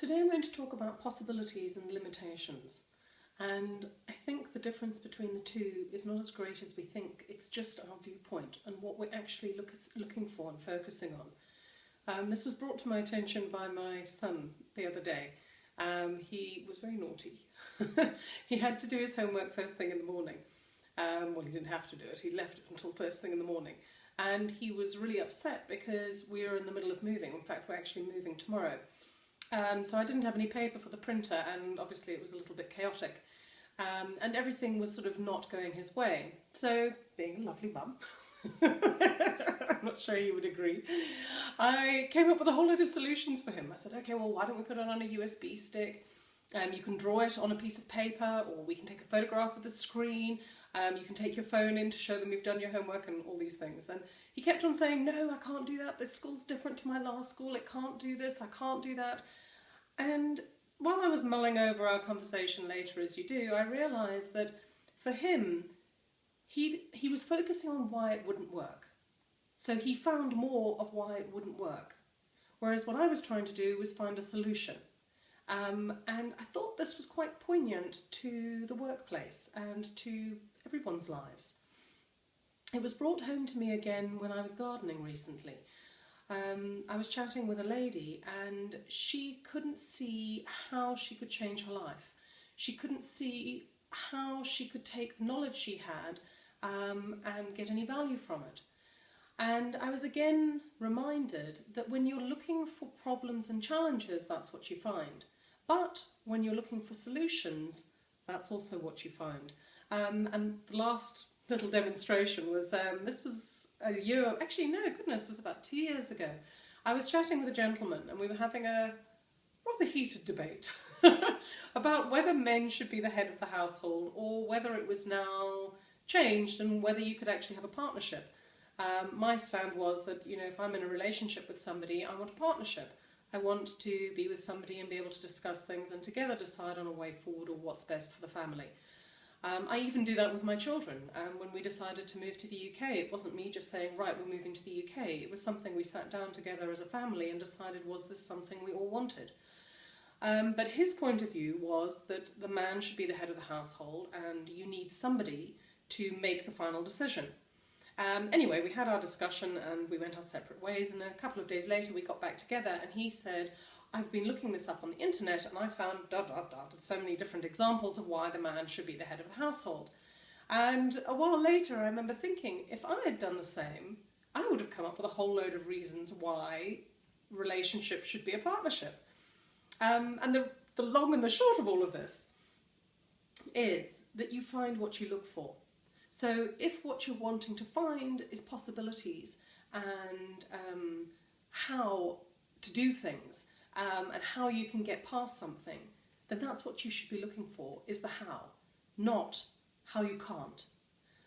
Today I'm going to talk about possibilities and limitations, and I think the difference between the two is not as great as we think. It's just our viewpoint and what we're actually looking for and focusing on. This was brought to my attention by my son the other day. He was very naughty. He had to do his homework first thing in the morning. Well, he didn't have to do it, he left it until first thing in the morning. And he was really upset because we're in the middle of moving. In fact, we're actually moving tomorrow. So I didn't have any paper for the printer, and obviously it was a little bit chaotic. And everything was sort of not going his way. So, being a lovely mum, I'm not sure you would agree, I came up with a whole load of solutions for him. I said, okay, well, why don't we put it on a USB stick? You can draw it on a piece of paper, or we can take a photograph of the screen. You can take your phone in to show them you've done your homework and all these things. And he kept on saying, no, I can't do that. This school's different to my last school. It can't do this. I can't do that. And while I was mulling over our conversation later, as you do, I realised that for him, he was focusing on why it wouldn't work. So he found more of why it wouldn't work. Whereas what I was trying to do was find a solution. And I thought this was quite poignant to the workplace and to everyone's lives. It was brought home to me again when I was gardening recently. I was chatting with a lady, and she couldn't see how she could change her life. She couldn't see how she could take the knowledge she had and get any value from it. And I was again reminded that when you're looking for problems and challenges, that's what you find. But when you're looking for solutions, that's also what you find. And the last little demonstration was, this was a year, actually no, goodness, it was about 2 years ago. I was chatting with a gentleman, and we were having a rather heated debate about whether men should be the head of the household or whether it was now changed and whether you could actually have a partnership. My stand was that, you know, if I'm in a relationship with somebody, I want a partnership. I want to be with somebody and be able to discuss things and together decide on a way forward or what's best for the family. I even do that with my children. When we decided to move to the UK, it wasn't me just saying, right, we're moving to the UK. It was something we sat down together as a family and decided, was this something we all wanted? But his point of view was that the man should be the head of the household and you need somebody to make the final decision. Anyway, we had our discussion and we went our separate ways, and a couple of days later we got back together and he said, I've been looking this up on the internet and I found so many different examples of why the man should be the head of the household. And a while later I remember thinking, if I had done the same, I would have come up with a whole load of reasons why relationships should be a partnership. And the long and the short of all of this is that you find what you look for. So if what you're wanting to find is possibilities and how to do things, and how you can get past something, then that's what you should be looking for, is the how, not how you can't.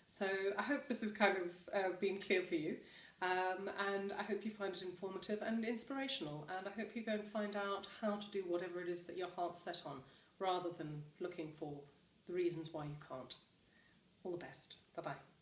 So I hope this has kind of been clear for you, and I hope you find it informative and inspirational, and I hope you go and find out how to do whatever it is that your heart's set on, rather than looking for the reasons why you can't. All the best. Bye-bye.